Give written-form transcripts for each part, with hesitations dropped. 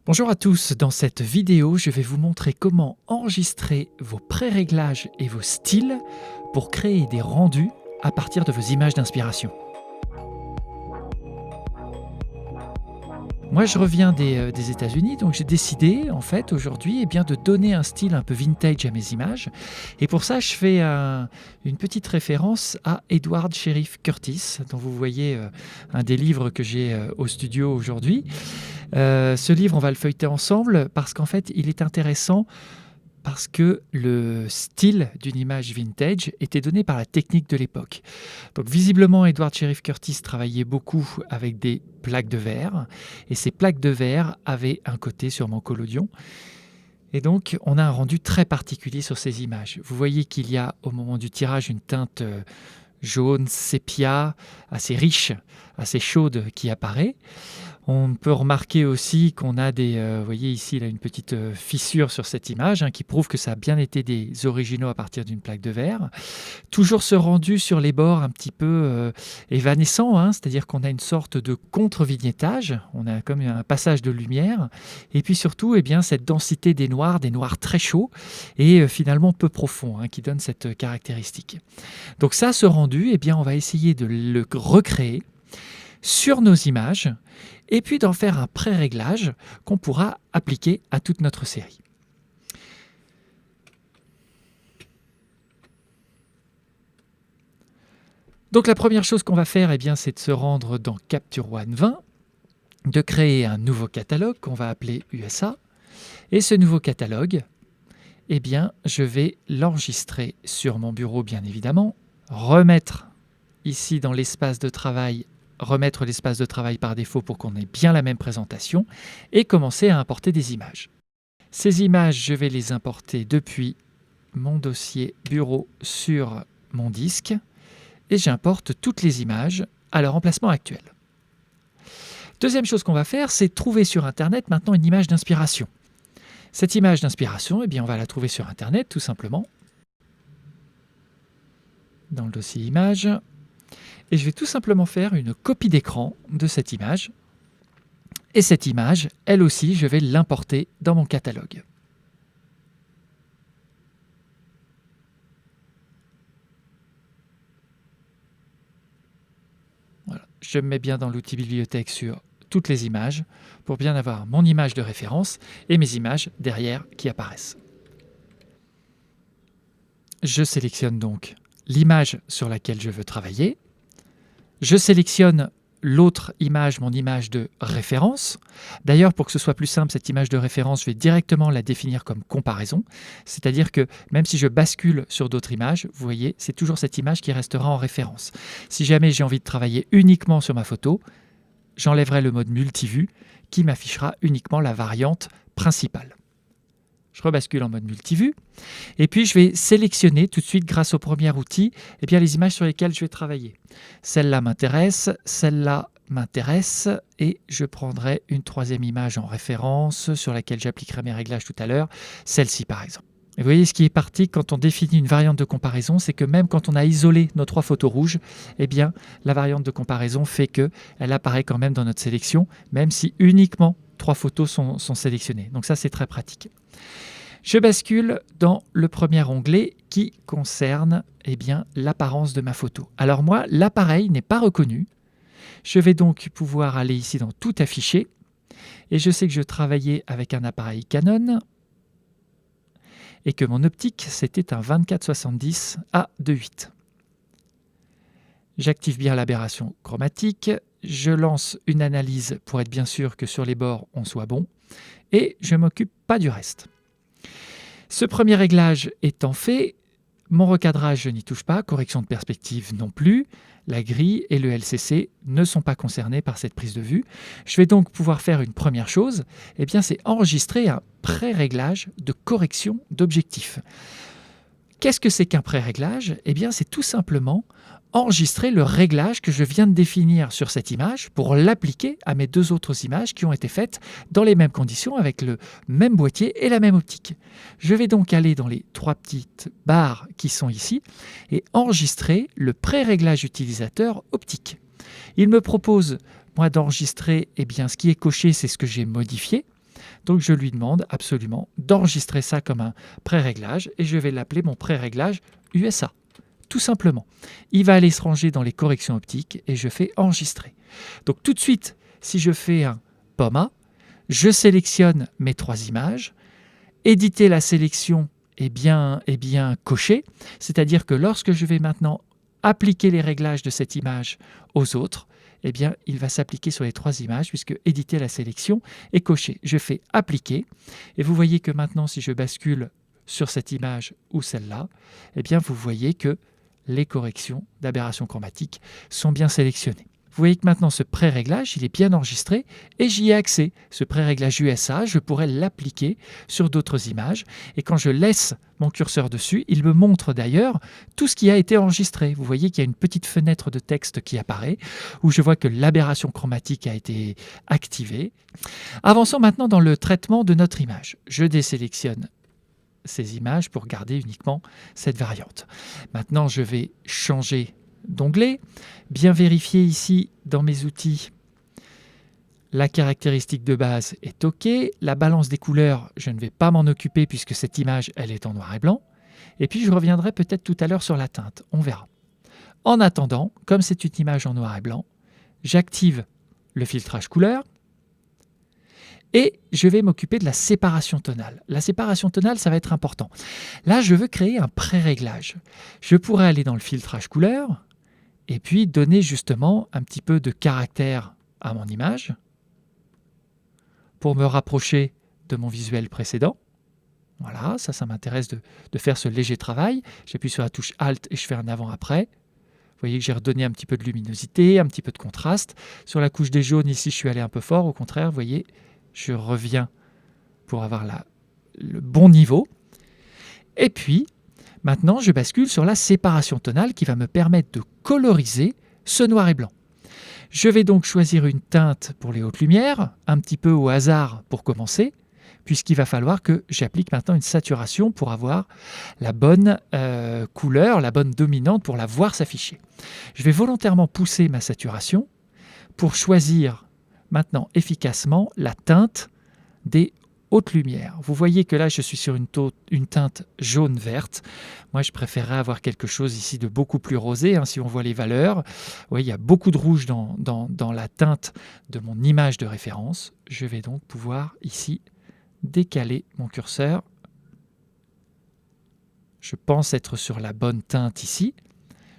Bonjour à tous, dans cette vidéo, je vais vous montrer comment enregistrer vos pré-réglages et vos styles pour créer des rendus à partir de vos images d'inspiration. Moi, je reviens des États-Unis, donc j'ai décidé en fait aujourd'hui de donner un style un peu vintage à mes images. Et pour ça, je fais une petite référence à Edward Sheriff Curtis, dont vous voyez un des livres que j'ai au studio aujourd'hui. Ce livre, on va le feuilleter ensemble parce qu'en fait, il est intéressant parce que le style d'une image vintage était donné par la technique de l'époque. Donc visiblement, Edward Sheriff Curtis travaillait beaucoup avec des plaques de verre, et ces plaques de verre avaient un côté sûrement collodion. Et donc, on a un rendu très particulier sur ces images. Vous voyez qu'il y a, au moment du tirage, une teinte jaune, sépia, assez riche, assez chaude qui apparaît. On peut remarquer aussi qu'on a vous voyez ici là, une petite fissure sur cette image qui prouve que ça a bien été des originaux à partir d'une plaque de verre. Toujours ce rendu sur les bords un petit peu évanescent, c'est-à-dire qu'on a une sorte de contre-vignettage, on a comme un passage de lumière, et puis surtout cette densité des noirs très chauds et finalement peu profonds, qui donne cette caractéristique. Donc ça, ce rendu, on va essayer de le recréer sur nos images et puis d'en faire un pré-réglage qu'on pourra appliquer à toute notre série. Donc la première chose qu'on va faire, c'est de se rendre dans Capture One 20, de créer un nouveau catalogue qu'on va appeler USA. Et ce nouveau catalogue, je vais l'enregistrer sur mon bureau bien évidemment, remettre ici dans l'espace de travail, remettre l'espace de travail par défaut pour qu'on ait bien la même présentation et commencer à importer des images. Ces images, je vais les importer depuis mon dossier bureau sur mon disque et j'importe toutes les images à leur emplacement actuel. Deuxième chose qu'on va faire, c'est trouver sur Internet maintenant une image d'inspiration. Cette image d'inspiration, on va la trouver sur Internet tout simplement, dans le dossier images. Et je vais tout simplement faire une copie d'écran de cette image. Et cette image, elle aussi, je vais l'importer dans mon catalogue. Voilà. Je me mets bien dans l'outil bibliothèque sur toutes les images pour bien avoir mon image de référence et mes images derrière qui apparaissent. Je sélectionne donc l'image sur laquelle je veux travailler. Je sélectionne l'autre image, mon image de référence. D'ailleurs, pour que ce soit plus simple, cette image de référence, je vais directement la définir comme comparaison. C'est-à-dire que même si je bascule sur d'autres images, vous voyez, c'est toujours cette image qui restera en référence. Si jamais j'ai envie de travailler uniquement sur ma photo, j'enlèverai le mode multivue qui m'affichera uniquement la variante principale. Je rebascule en mode multivue et puis je vais sélectionner tout de suite grâce au premier outil les images sur lesquelles je vais travailler. Celle-là m'intéresse, celle-là m'intéresse et je prendrai une troisième image en référence sur laquelle j'appliquerai mes réglages tout à l'heure, celle-ci par exemple. Et vous voyez, ce qui est pratique quand on définit une variante de comparaison, c'est que même quand on a isolé nos trois photos rouges, la variante de comparaison fait qu'elle apparaît quand même dans notre sélection, même si uniquement trois photos sont sélectionnées. Donc ça, c'est très pratique. Je bascule dans le premier onglet qui concerne l'apparence de ma photo. Alors moi, l'appareil n'est pas reconnu. Je vais donc pouvoir aller ici dans Tout afficher. Et je sais que je travaillais avec un appareil Canon et que mon optique, c'était un 24-70 à 2.8. J'active bien l'aberration chromatique. Je lance une analyse pour être bien sûr que sur les bords, on soit bon. Et je ne m'occupe pas du reste. Ce premier réglage étant fait, mon recadrage, je n'y touche pas, correction de perspective non plus, la grille et le LCC ne sont pas concernés par cette prise de vue. Je vais donc pouvoir faire une première chose, c'est enregistrer un pré-réglage de correction d'objectif. Qu'est-ce que c'est qu'un pré-réglage ? C'est tout simplement enregistrer le réglage que je viens de définir sur cette image pour l'appliquer à mes deux autres images qui ont été faites dans les mêmes conditions avec le même boîtier et la même optique. Je vais donc aller dans les trois petites barres qui sont ici et enregistrer le pré-réglage utilisateur optique. Il me propose, moi, d'enregistrer, ce qui est coché, c'est ce que j'ai modifié. Donc je lui demande absolument d'enregistrer ça comme un pré-réglage et je vais l'appeler mon pré-réglage USA. Tout simplement. Il va aller se ranger dans les corrections optiques et je fais enregistrer. Donc tout de suite, si je fais un POMA, je sélectionne mes 3 images, éditer la sélection est bien coché, c'est-à-dire que lorsque je vais maintenant appliquer les réglages de cette image aux autres, eh bien, il va s'appliquer sur les 3 images puisque éditer la sélection est coché. Je fais appliquer et vous voyez que maintenant, si je bascule sur cette image ou celle-là, eh bien, vous voyez que les corrections d'aberration chromatique sont bien sélectionnées. Vous voyez que maintenant ce pré-réglage, il est bien enregistré et j'y ai accès. Ce pré-réglage USA, je pourrais l'appliquer sur d'autres images et quand je laisse mon curseur dessus, il me montre d'ailleurs tout ce qui a été enregistré. Vous voyez qu'il y a une petite fenêtre de texte qui apparaît où je vois que l'aberration chromatique a été activée. Avançons maintenant dans le traitement de notre image. Je désélectionne ces images pour garder uniquement cette variante. Maintenant, je vais changer d'onglet, bien vérifier ici dans mes outils, la caractéristique de base est OK, la balance des couleurs, je ne vais pas m'en occuper puisque cette image, elle est en noir et blanc, et puis je reviendrai peut-être tout à l'heure sur la teinte, on verra. En attendant, comme c'est une image en noir et blanc, j'active le filtrage couleur, et je vais m'occuper de la séparation tonale. La séparation tonale, ça va être important. Là, je veux créer un pré-réglage. Je pourrais aller dans le filtrage couleur et puis donner justement un petit peu de caractère à mon image pour me rapprocher de mon visuel précédent. Voilà, ça m'intéresse de faire ce léger travail. J'appuie sur la touche Alt et je fais un avant-après. Vous voyez que j'ai redonné un petit peu de luminosité, un petit peu de contraste. Sur la couche des jaunes, ici, je suis allé un peu fort. Au contraire, vous voyez, je reviens pour avoir le bon niveau. Et puis, maintenant, je bascule sur la séparation tonale qui va me permettre de coloriser ce noir et blanc. Je vais donc choisir une teinte pour les hautes lumières, un petit peu au hasard pour commencer, puisqu'il va falloir que j'applique maintenant une saturation pour avoir la bonne couleur, la bonne dominante pour la voir s'afficher. Je vais volontairement pousser ma saturation pour choisir maintenant efficacement la teinte des haute lumière. Vous voyez que là, je suis sur une teinte jaune-verte. Moi, je préférerais avoir quelque chose ici de beaucoup plus rosé. Si on voit les valeurs, vous voyez, il y a beaucoup de rouge dans la teinte de mon image de référence. Je vais donc pouvoir ici décaler mon curseur. Je pense être sur la bonne teinte ici.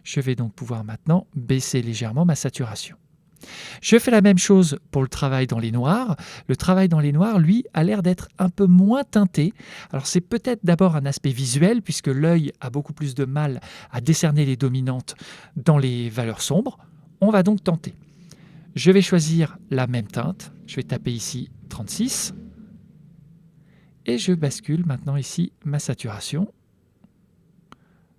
Je vais donc pouvoir maintenant baisser légèrement ma saturation. Je fais la même chose pour le travail dans les noirs. Le travail dans les noirs, lui, a l'air d'être un peu moins teinté. Alors c'est peut-être d'abord un aspect visuel, puisque l'œil a beaucoup plus de mal à décerner les dominantes dans les valeurs sombres. On va donc tenter. Je vais choisir la même teinte. Je vais taper ici 36. Et je bascule maintenant ici ma saturation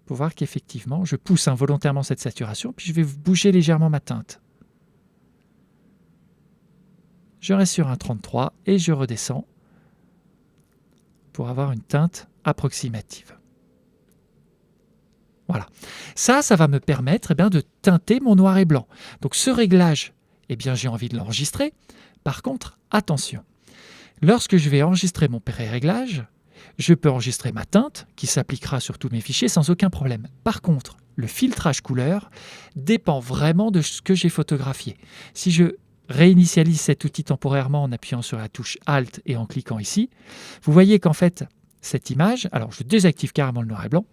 pour voir qu'effectivement, je pousse involontairement cette saturation, puis je vais bouger légèrement ma teinte. Je reste sur un 33 et je redescends pour avoir une teinte approximative. Voilà. Ça va me permettre de teinter mon noir et blanc. Donc ce réglage, j'ai envie de l'enregistrer. Par contre, attention, lorsque je vais enregistrer mon pré-réglage, je peux enregistrer ma teinte qui s'appliquera sur tous mes fichiers sans aucun problème. Par contre, le filtrage couleur dépend vraiment de ce que j'ai photographié. Si je réinitialise cet outil temporairement en appuyant sur la touche Alt et en cliquant ici, vous voyez qu'en fait, cette image, alors je désactive carrément le noir et blanc,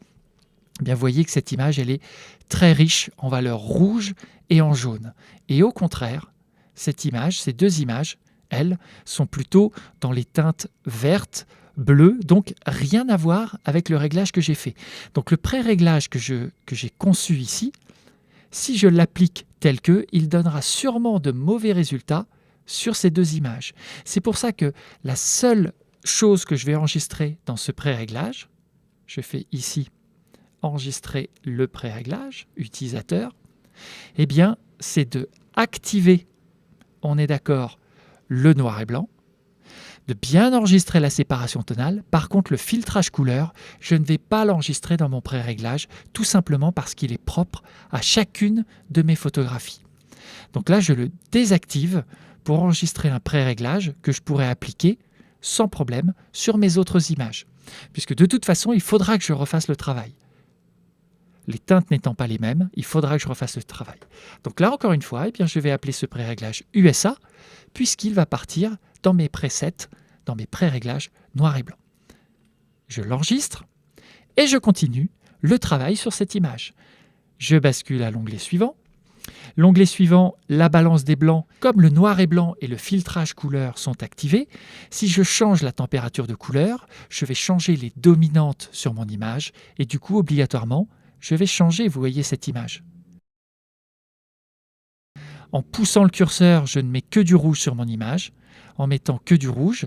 vous voyez que cette image, elle est très riche en valeurs rouges et en jaune. Et au contraire, cette image, ces deux images, elles, sont plutôt dans les teintes vertes, bleues, donc rien à voir avec le réglage que j'ai fait. Donc le pré-réglage que j'ai conçu ici, si je l'applique tel que, il donnera sûrement de mauvais résultats sur ces deux images. C'est pour ça que la seule chose que je vais enregistrer dans ce pré-réglage, je fais ici enregistrer le pré-réglage utilisateur, c'est de activer, on est d'accord, le noir et blanc, de bien enregistrer la séparation tonale. Par contre, le filtrage couleur, je ne vais pas l'enregistrer dans mon pré-réglage, tout simplement parce qu'il est propre à chacune de mes photographies. Donc là, je le désactive pour enregistrer un pré-réglage que je pourrais appliquer sans problème sur mes autres images, puisque de toute façon, il faudra que je refasse le travail. Les teintes n'étant pas les mêmes, il faudra que je refasse le travail. Donc là, encore une fois, je vais appeler ce pré-réglage USA, puisqu'il va partir dans mes presets, dans mes pré-réglages noir et blanc. Je l'enregistre et je continue le travail sur cette image. Je bascule à l'onglet suivant. L'onglet suivant, la balance des blancs, comme le noir et blanc et le filtrage couleur sont activés, si je change la température de couleur, je vais changer les dominantes sur mon image et du coup, obligatoirement, je vais changer, vous voyez cette image. En poussant le curseur, je ne mets que du rouge sur mon image. En mettant que du rouge,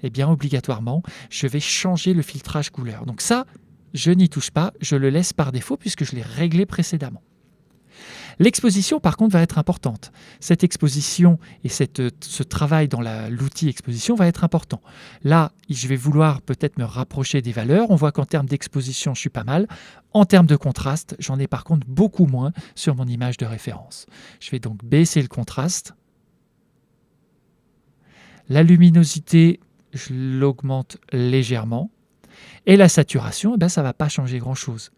obligatoirement, je vais changer le filtrage couleur. Donc ça, je n'y touche pas, je le laisse par défaut puisque je l'ai réglé précédemment. L'exposition, par contre, va être importante. Cette exposition et ce travail dans l'outil exposition va être important. Là, je vais vouloir peut-être me rapprocher des valeurs. On voit qu'en termes d'exposition, je suis pas mal. En termes de contraste, j'en ai par contre beaucoup moins sur mon image de référence. Je vais donc baisser le contraste. La luminosité, je l'augmente légèrement. Et la saturation, ça ne va pas changer grand-chose.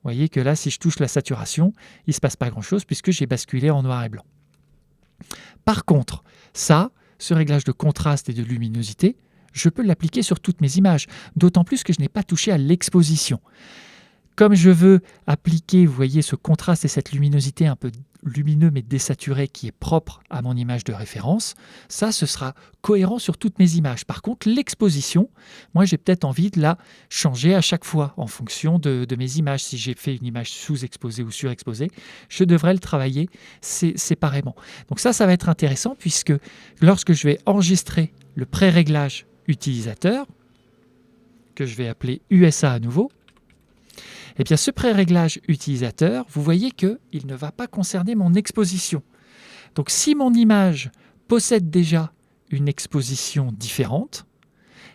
Vous voyez que là, si je touche la saturation, il ne se passe pas grand-chose puisque j'ai basculé en noir et blanc. Par contre, ce réglage de contraste et de luminosité, je peux l'appliquer sur toutes mes images, d'autant plus que je n'ai pas touché à l'exposition. Comme je veux appliquer, vous voyez, ce contraste et cette luminosité un peu lumineux mais désaturé qui est propre à mon image de référence, ce sera cohérent sur toutes mes images. Par contre, l'exposition, moi j'ai peut-être envie de la changer à chaque fois en fonction de mes images. Si j'ai fait une image sous-exposée ou surexposée, je devrais le travailler séparément. Donc ça va être intéressant puisque lorsque je vais enregistrer le pré-réglage utilisateur, que je vais appeler USA à nouveau, ce pré-réglage utilisateur, vous voyez qu'il ne va pas concerner mon exposition. Donc si mon image possède déjà une exposition différente,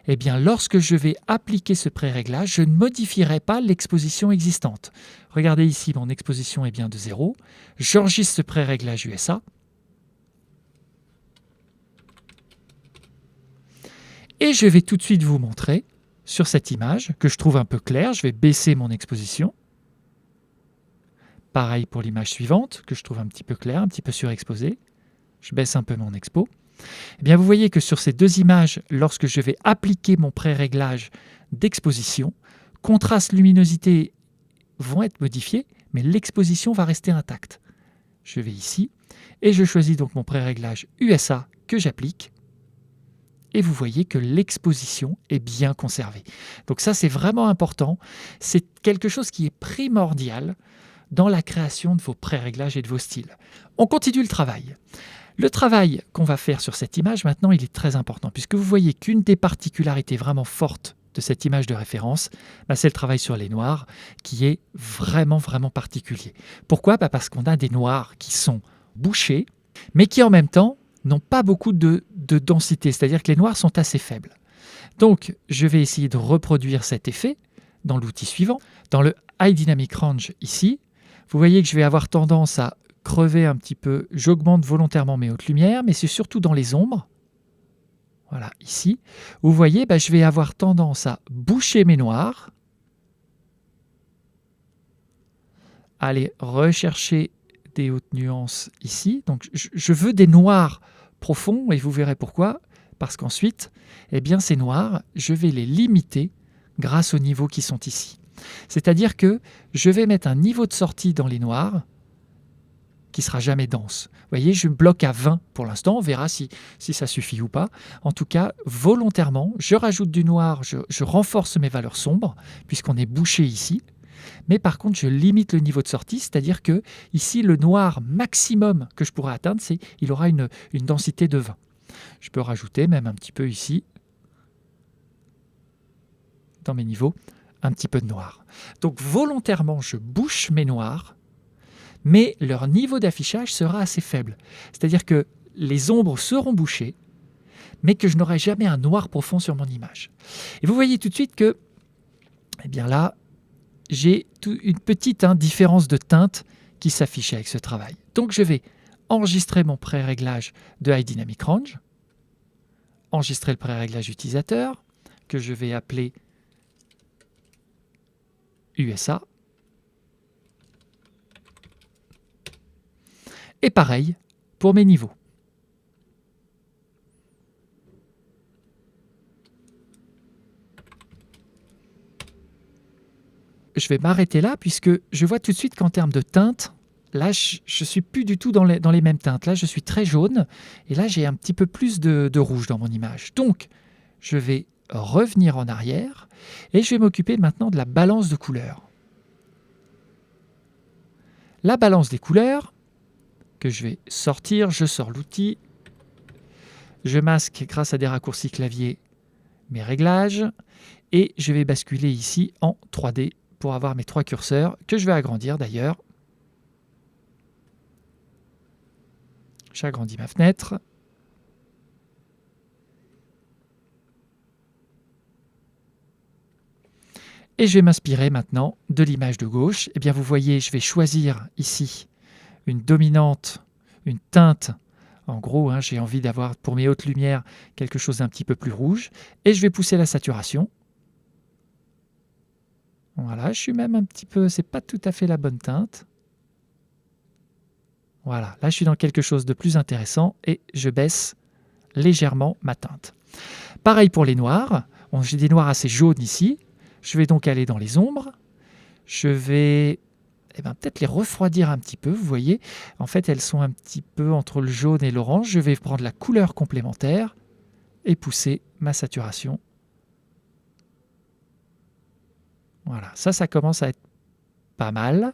lorsque je vais appliquer ce pré-réglage, je ne modifierai pas l'exposition existante. Regardez ici, mon exposition est bien de 0. J'enregistre ce pré-réglage USA. Et je vais tout de suite vous montrer sur cette image, que je trouve un peu claire, je vais baisser mon exposition. Pareil pour l'image suivante, que je trouve un petit peu claire, un petit peu surexposée. Je baisse un peu mon expo. Vous voyez que sur ces deux images, lorsque je vais appliquer mon pré-réglage d'exposition, contraste, luminosité vont être modifiés, mais l'exposition va rester intacte. Je vais ici, et je choisis donc mon pré-réglage USA que j'applique. Et vous voyez que l'exposition est bien conservée. Donc ça, c'est vraiment important. C'est quelque chose qui est primordial dans la création de vos pré-réglages et de vos styles. On continue le travail. Le travail qu'on va faire sur cette image, maintenant, il est très important, puisque vous voyez qu'une des particularités vraiment fortes de cette image de référence, c'est le travail sur les noirs, qui est vraiment, vraiment particulier. Pourquoi ? Parce qu'on a des noirs qui sont bouchés, mais qui en même temps n'ont pas beaucoup de densité, c'est-à-dire que les noirs sont assez faibles. Donc, je vais essayer de reproduire cet effet dans l'outil suivant. Dans le High Dynamic Range ici, vous voyez que je vais avoir tendance à crever un petit peu. J'augmente volontairement mes hautes lumières, mais c'est surtout dans les ombres. Voilà, ici. Vous voyez, je vais avoir tendance à boucher mes noirs, aller rechercher des hautes nuances ici. Donc, je veux des noirs profonds, et vous verrez pourquoi. Parce qu'ensuite, ces noirs, je vais les limiter grâce aux niveaux qui sont ici. C'est-à-dire que je vais mettre un niveau de sortie dans les noirs qui ne sera jamais dense. Vous voyez, je bloque à 20 pour l'instant. On verra si ça suffit ou pas. En tout cas, volontairement, je rajoute du noir, je renforce mes valeurs sombres, puisqu'on est bouché ici. Mais par contre, je limite le niveau de sortie, c'est-à-dire que ici, le noir maximum que je pourrais atteindre, il aura une densité de 20. Je peux rajouter même un petit peu ici, dans mes niveaux, un petit peu de noir. Donc volontairement, je bouche mes noirs, mais leur niveau d'affichage sera assez faible. C'est-à-dire que les ombres seront bouchées, mais que je n'aurai jamais un noir profond sur mon image. Et vous voyez tout de suite que, là, j'ai une petite différence de teinte qui s'affiche avec ce travail. Donc je vais enregistrer mon pré-réglage de High Dynamic Range, enregistrer le pré-réglage utilisateur que je vais appeler USA. Et pareil pour mes niveaux. Je vais m'arrêter là puisque je vois tout de suite qu'en termes de teinte, là je ne suis plus du tout dans les mêmes teintes. Là je suis très jaune et là j'ai un petit peu plus de rouge dans mon image. Donc je vais revenir en arrière et je vais m'occuper maintenant de la balance de couleurs. La balance des couleurs que je vais sortir, je sors l'outil, je masque grâce à des raccourcis clavier mes réglages et je vais basculer ici en 3D pour avoir mes 3 curseurs que je vais agrandir d'ailleurs. J'agrandis ma fenêtre. Et je vais m'inspirer maintenant de l'image de gauche. Eh bien, vous voyez, je vais choisir ici une dominante, une teinte. En gros, j'ai envie d'avoir pour mes hautes lumières quelque chose d'un petit peu plus rouge. Et je vais pousser la saturation. Voilà, je suis même un petit peu, c'est pas tout à fait la bonne teinte. Voilà, là je suis dans quelque chose de plus intéressant et je baisse légèrement ma teinte. Pareil pour les noirs. J'ai des noirs assez jaunes ici. Je vais donc aller dans les ombres. Je vais peut-être les refroidir un petit peu. Vous voyez, en fait, elles sont un petit peu entre le jaune et l'orange. Je vais prendre la couleur complémentaire et pousser ma saturation. Voilà, ça commence à être pas mal.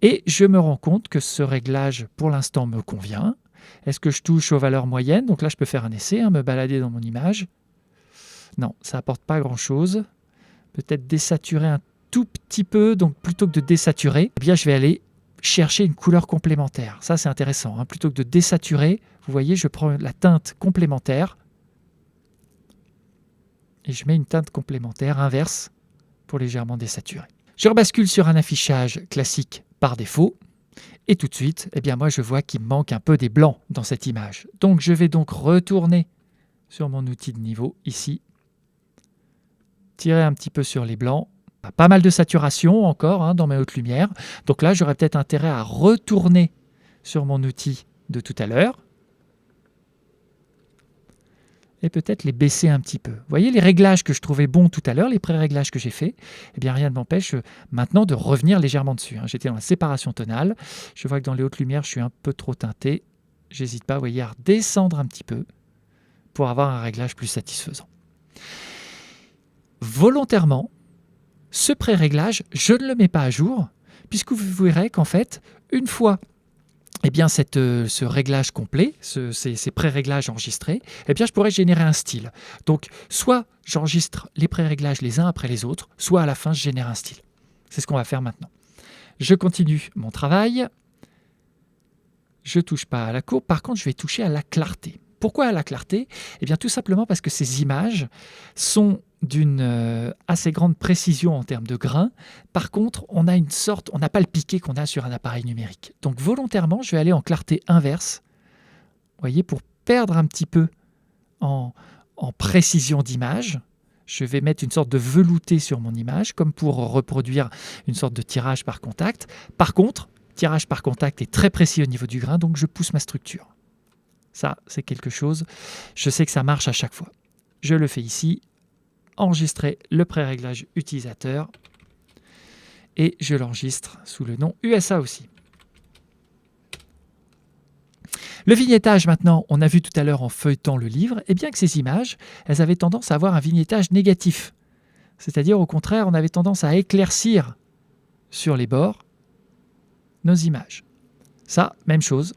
Et je me rends compte que ce réglage, pour l'instant, me convient. Est-ce que je touche aux valeurs moyennes? Donc là, je peux faire un essai, me balader dans mon image. Non, ça n'apporte pas grand-chose. Peut-être désaturer un tout petit peu. Donc plutôt que de désaturer, eh bien, je vais aller chercher une couleur complémentaire. Ça, c'est intéressant. Plutôt que de désaturer, vous voyez, je prends la teinte complémentaire et je mets une teinte complémentaire inverse pour légèrement désaturer. Je rebascule sur un affichage classique par défaut. Et tout de suite, eh bien moi je vois qu'il me manque un peu des blancs dans cette image. Donc je vais donc retourner sur mon outil de niveau ici, tirer un petit peu sur les blancs. Pas mal de saturation encore dans mes hautes lumières. Donc là j'aurais peut-être intérêt à retourner sur mon outil de tout à l'heure et peut-être les baisser un petit peu. Vous voyez les réglages que je trouvais bons tout à l'heure, les pré-réglages que j'ai faits, eh bien rien ne m'empêche maintenant de revenir légèrement dessus. J'étais dans la séparation tonale, je vois que dans les hautes lumières je suis un peu trop teinté, j'hésite pas, vous voyez, à redescendre un petit peu pour avoir un réglage plus satisfaisant. Volontairement, ce pré-réglage, je ne le mets pas à jour, puisque vous verrez qu'en fait, une fois ce réglage complet, ces pré-réglages enregistrés, je pourrais générer un style. Donc, soit j'enregistre les pré-réglages les uns après les autres, soit à la fin, je génère un style. C'est ce qu'on va faire maintenant. Je continue mon travail. Je ne touche pas à la courbe. Par contre, je vais toucher à la clarté. Pourquoi à la clarté? Tout simplement parce que ces images sont d'une assez grande précision en termes de grains. Par contre, on n'a pas le piqué qu'on a sur un appareil numérique. Donc volontairement, je vais aller en clarté inverse, vous voyez, pour perdre un petit peu en précision d'image. Je vais mettre une sorte de velouté sur mon image, comme pour reproduire une sorte de tirage par contact. Par contre, tirage par contact est très précis au niveau du grain, donc je pousse ma structure. Ça, c'est quelque chose, je sais que ça marche à chaque fois. Je le fais ici, enregistrer le pré-réglage utilisateur et je l'enregistre sous le nom USA aussi. Le vignettage maintenant, on a vu tout à l'heure en feuilletant le livre, et bien que ces images, elles avaient tendance à avoir un vignettage négatif. C'est-à-dire au contraire, on avait tendance à éclaircir sur les bords nos images. Ça, même chose,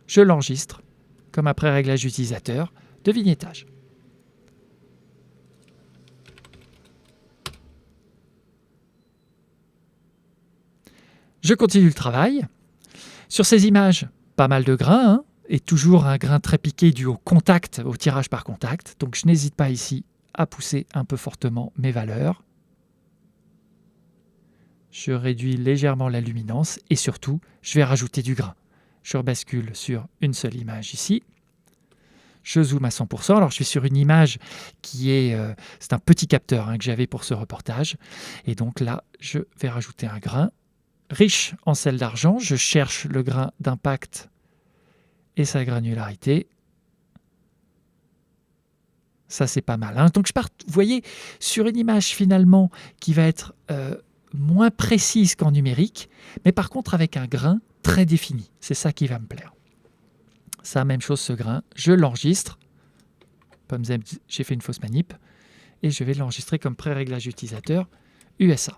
je l'enregistre comme un pré-réglage utilisateur de vignettage. Je continue le travail. Sur ces images, pas mal de grains, et toujours un grain très piqué dû au contact, au tirage par contact. Donc je n'hésite pas ici à pousser un peu fortement mes valeurs. Je réduis légèrement la luminance et surtout, je vais rajouter du grain. Je rebascule sur une seule image ici. je zoome à 100%. Alors je suis sur une image qui est, c'est un petit capteur que j'avais pour ce reportage. Et donc là, je vais rajouter un grain riche en sel d'argent. Je cherche le grain d'impact et sa granularité. Ça, c'est pas mal. Donc je pars, vous voyez, sur une image finalement qui va être moins précise qu'en numérique, mais par contre avec un grain très défini. C'est ça qui va me plaire. Ça, même chose, ce grain, je l'enregistre. J'ai fait une fausse manip. Et je vais l'enregistrer comme pré-réglage utilisateur USA.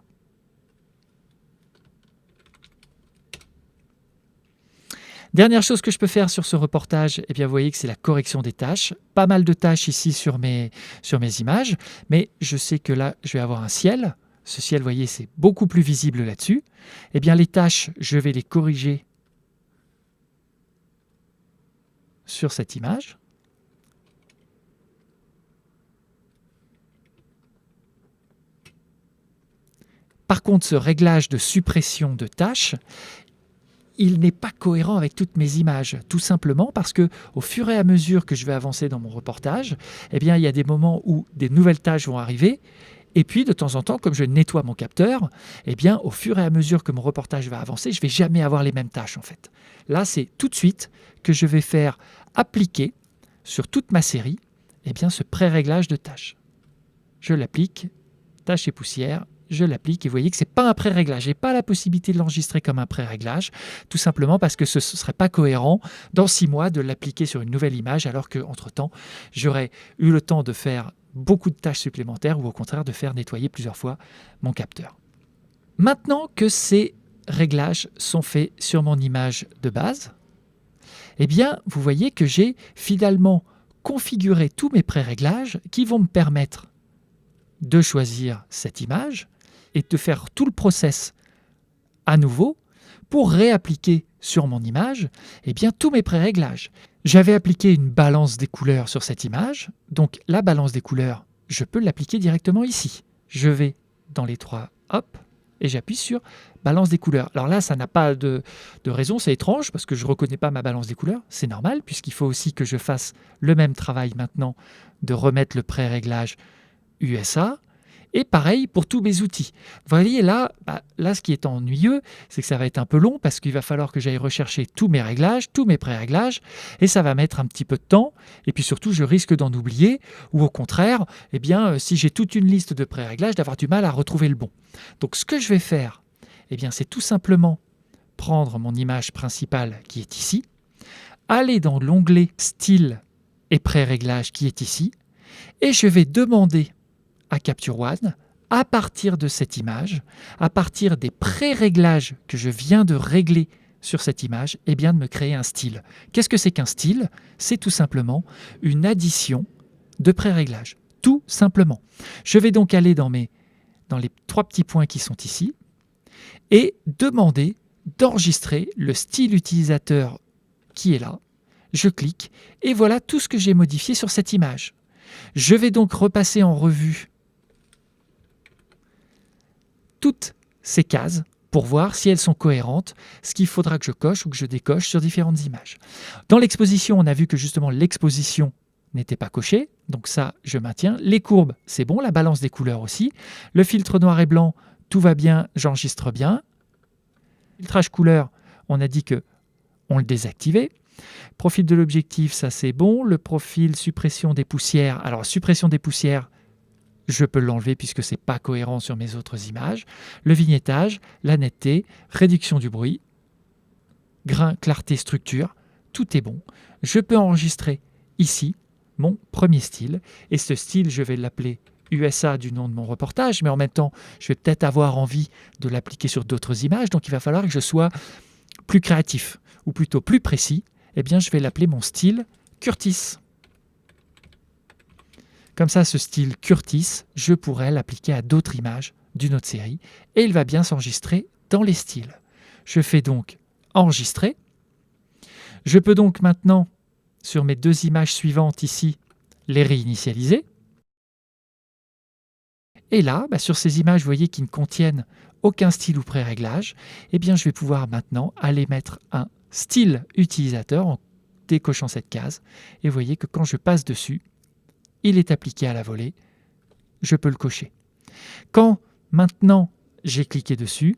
Dernière chose que je peux faire sur ce reportage, eh bien, vous voyez que c'est la correction des tâches. Pas mal de tâches ici sur mes images, mais je sais que là, je vais avoir un ciel. Ce ciel, vous voyez, c'est beaucoup plus visible là-dessus. Eh bien, les tâches, je vais les corriger sur cette image. Par contre, ce réglage de suppression de tâches, il n'est pas cohérent avec toutes mes images, tout simplement parce que au fur et à mesure que je vais avancer dans mon reportage, eh bien, il y a des moments où des nouvelles tâches vont arriver, et puis de temps en temps, comme je nettoie mon capteur, eh bien, au fur et à mesure que mon reportage va avancer, je ne vais jamais avoir les mêmes tâches en fait. Là, c'est tout de suite que je vais faire appliquer sur toute ma série eh bien, ce pré-réglage de tâches. Je l'applique, tâches et poussières, je l'applique et vous voyez que ce n'est pas un pré-réglage. Je n'ai pas la possibilité de l'enregistrer comme un pré-réglage, tout simplement parce que ce ne serait pas cohérent dans 6 mois de l'appliquer sur une nouvelle image alors qu'entre-temps, j'aurais eu le temps de faire beaucoup de tâches supplémentaires ou au contraire de faire nettoyer plusieurs fois mon capteur. Maintenant que ces réglages sont faits sur mon image de base, eh bien, vous voyez que j'ai finalement configuré tous mes pré-réglages qui vont me permettre de choisir cette image et de faire tout le process à nouveau pour réappliquer sur mon image eh bien, tous mes pré-réglages. J'avais appliqué une balance des couleurs sur cette image, donc la balance des couleurs, je peux l'appliquer directement ici. Je vais dans les 3, hop, et j'appuie sur balance des couleurs. Alors là, ça n'a pas de raison, c'est étrange parce que je ne reconnais pas ma balance des couleurs, c'est normal puisqu'il faut aussi que je fasse le même travail maintenant de remettre le pré-réglage USA. Et pareil pour tous mes outils. Vous voyez là, ce qui est ennuyeux, c'est que ça va être un peu long parce qu'il va falloir que j'aille rechercher tous mes réglages, tous mes pré-réglages, et ça va mettre un petit peu de temps. Et puis surtout, je risque d'en oublier, ou au contraire, eh bien, si j'ai toute une liste de pré-réglages, d'avoir du mal à retrouver le bon. Donc ce que je vais faire, eh bien, c'est tout simplement prendre mon image principale qui est ici, aller dans l'onglet Style et pré-réglages qui est ici, et je vais demander à Capture One, à partir de cette image, à partir des pré-réglages que je viens de régler sur cette image, eh bien de me créer un style. Qu'est-ce que c'est qu'un style? C'est tout simplement une addition de pré-réglages. Tout simplement. Je vais donc aller dans les 3 petits points qui sont ici et demander d'enregistrer le style utilisateur qui est là. Je clique et voilà tout ce que j'ai modifié sur cette image. Je vais donc repasser en revue toutes ces cases pour voir si elles sont cohérentes, ce qu'il faudra que je coche ou que je décoche sur différentes images. Dans l'exposition, on a vu que justement l'exposition n'était pas cochée, donc ça, je maintiens. Les courbes, c'est bon, la balance des couleurs aussi. Le filtre noir et blanc, tout va bien, j'enregistre bien. Filtrage couleur, on a dit que on le désactivait. Profil de l'objectif, ça c'est bon. Le profil suppression des poussières, alors suppression des poussières, je peux l'enlever puisque ce n'est pas cohérent sur mes autres images. Le vignettage, la netteté, réduction du bruit, grain, clarté, structure, tout est bon. Je peux enregistrer ici mon premier style. Et ce style, je vais l'appeler USA du nom de mon reportage, mais en même temps, je vais peut-être avoir envie de l'appliquer sur d'autres images. Donc il va falloir que je sois plus créatif, ou plutôt plus précis. Eh bien, je vais l'appeler mon style Curtis. Comme ça, ce style Curtis, je pourrais l'appliquer à d'autres images d'une autre série et il va bien s'enregistrer dans les styles. Je fais donc enregistrer. Je peux donc maintenant, sur mes 2 images suivantes ici, les réinitialiser. Et là, sur ces images, vous voyez, qui ne contiennent aucun style ou pré-réglage, eh bien, je vais pouvoir maintenant aller mettre un style utilisateur en décochant cette case. Et vous voyez que quand je passe dessus, il est appliqué à la volée. Je peux le cocher. Quand maintenant j'ai cliqué dessus,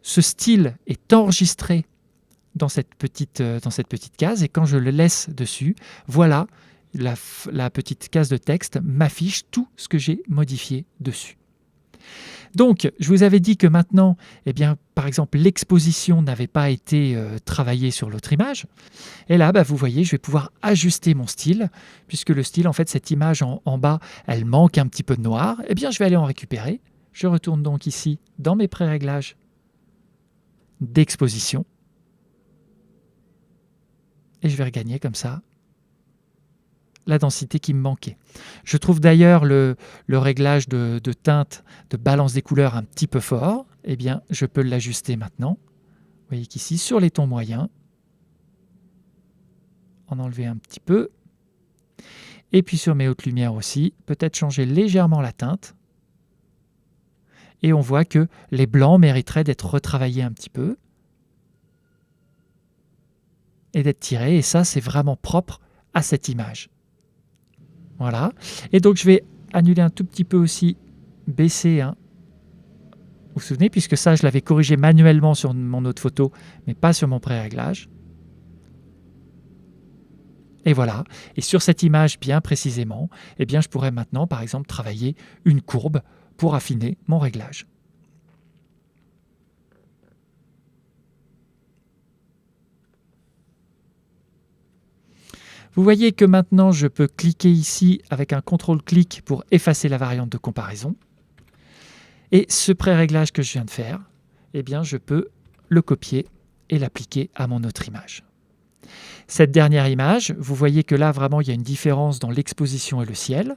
ce style est enregistré dans cette petite case et quand je le laisse dessus, voilà, la petite case de texte m'affiche tout ce que j'ai modifié dessus. Donc, je vous avais dit que maintenant, eh bien, par exemple, l'exposition n'avait pas été travaillée sur l'autre image. Et là, vous voyez, je vais pouvoir ajuster mon style, puisque le style, en fait, cette image en bas, elle manque un petit peu de noir. Eh bien, je vais aller en récupérer. Je retourne donc ici dans mes pré-réglages d'exposition. Et je vais regagner comme ça la densité qui me manquait. Je trouve d'ailleurs le réglage de teinte, de balance des couleurs un petit peu fort. Eh bien, je peux l'ajuster maintenant. Vous voyez qu'ici, sur les tons moyens, en enlever un petit peu. Et puis sur mes hautes lumières aussi, peut-être changer légèrement la teinte. Et on voit que les blancs mériteraient d'être retravaillés un petit peu et d'être tirés. Et ça, c'est vraiment propre à cette image. Voilà. Et donc, je vais annuler un tout petit peu aussi, baisser. Vous vous souvenez, puisque ça, je l'avais corrigé manuellement sur mon autre photo, mais pas sur mon pré-réglage. Et voilà. Et sur cette image, bien précisément, eh bien, je pourrais maintenant, par exemple, travailler une courbe pour affiner mon réglage. Vous voyez que maintenant, je peux cliquer ici avec un CTRL-clic pour effacer la variante de comparaison. Et ce pré-réglage que je viens de faire, eh bien, je peux le copier et l'appliquer à mon autre image. Cette dernière image, vous voyez que là, vraiment, il y a une différence dans l'exposition et le ciel.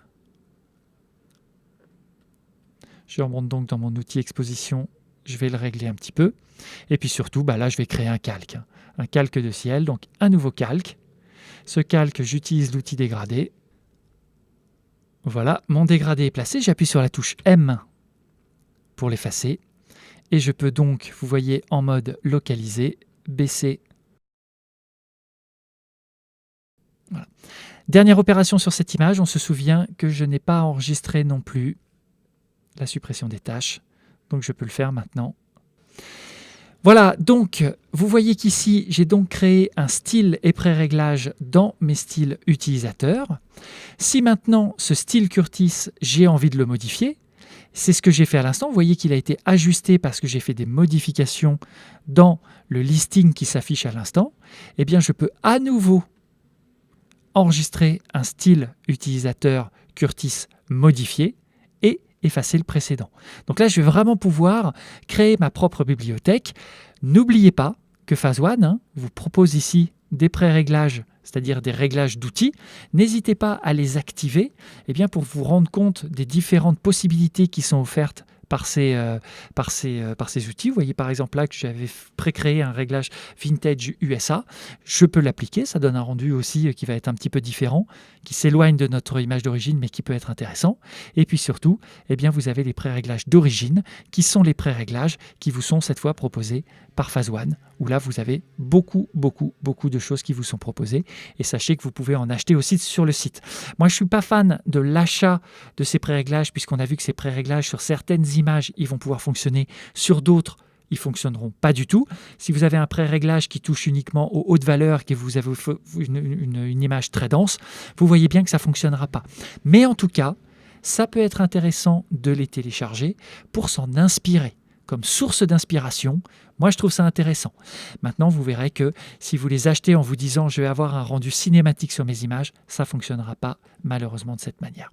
Je remonte donc dans mon outil exposition, je vais le régler un petit peu. Et puis surtout, là, je vais créer un calque de ciel, donc un nouveau calque. Ce calque, j'utilise l'outil dégradé. Voilà, mon dégradé est placé. J'appuie sur la touche M pour l'effacer. Et je peux donc, vous voyez, en mode localisé, baisser. Voilà. Dernière opération sur cette image, on se souvient que je n'ai pas enregistré non plus la suppression des tâches. Donc je peux le faire maintenant. Voilà, donc vous voyez qu'ici, j'ai donc créé un style et pré-réglage dans mes styles utilisateurs. Si maintenant, ce style Curtis, j'ai envie de le modifier, c'est ce que j'ai fait à l'instant. Vous voyez qu'il a été ajusté parce que j'ai fait des modifications dans le listing qui s'affiche à l'instant. Eh bien, je peux à nouveau enregistrer un style utilisateur Curtis modifié et effacer le précédent. Donc là, je vais vraiment pouvoir créer ma propre bibliothèque. N'oubliez pas que Phase One vous propose ici des pré-réglages, c'est-à-dire des réglages d'outils. N'hésitez pas à les activer pour vous rendre compte des différentes possibilités qui sont offertes par ces outils. Vous voyez par exemple là que j'avais pré-créé un réglage Vintage USA. Je peux l'appliquer, ça donne un rendu aussi qui va être un petit peu différent, qui s'éloigne de notre image d'origine mais qui peut être intéressant. Et puis surtout, vous avez les pré-réglages d'origine qui sont les pré-réglages qui vous sont cette fois proposés par Phase One, où là vous avez beaucoup de choses qui vous sont proposées. Et sachez que vous pouvez en acheter aussi sur le site. Moi, je ne suis pas fan de l'achat de ces pré-réglages puisqu'on a vu que ces pré-réglages sur certaines images, ils vont pouvoir fonctionner, sur d'autres, ils ne fonctionneront pas du tout. Si vous avez un pré-réglage qui touche uniquement aux hautes valeurs, que vous avez une image très dense, vous voyez bien que ça ne fonctionnera pas. Mais en tout cas, ça peut être intéressant de les télécharger pour s'en inspirer. Comme source d'inspiration, moi je trouve ça intéressant. Maintenant, vous verrez que si vous les achetez en vous disant je vais avoir un rendu cinématique sur mes images, ça ne fonctionnera pas malheureusement de cette manière.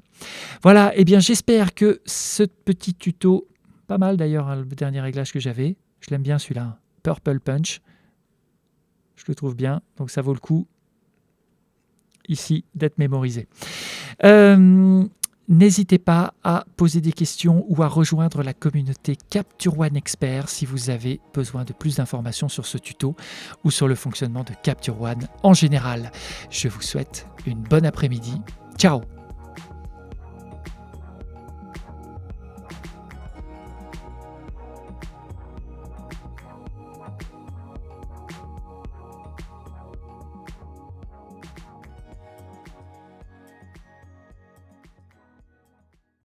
Voilà, j'espère que ce petit tuto, pas mal d'ailleurs le dernier réglage que j'avais, je l'aime bien celui-là, Purple Punch, je le trouve bien, donc ça vaut le coup ici d'être mémorisé. N'hésitez pas à poser des questions ou à rejoindre la communauté Capture One Expert si vous avez besoin de plus d'informations sur ce tuto ou sur le fonctionnement de Capture One en général. Je vous souhaite une bonne après-midi. Ciao!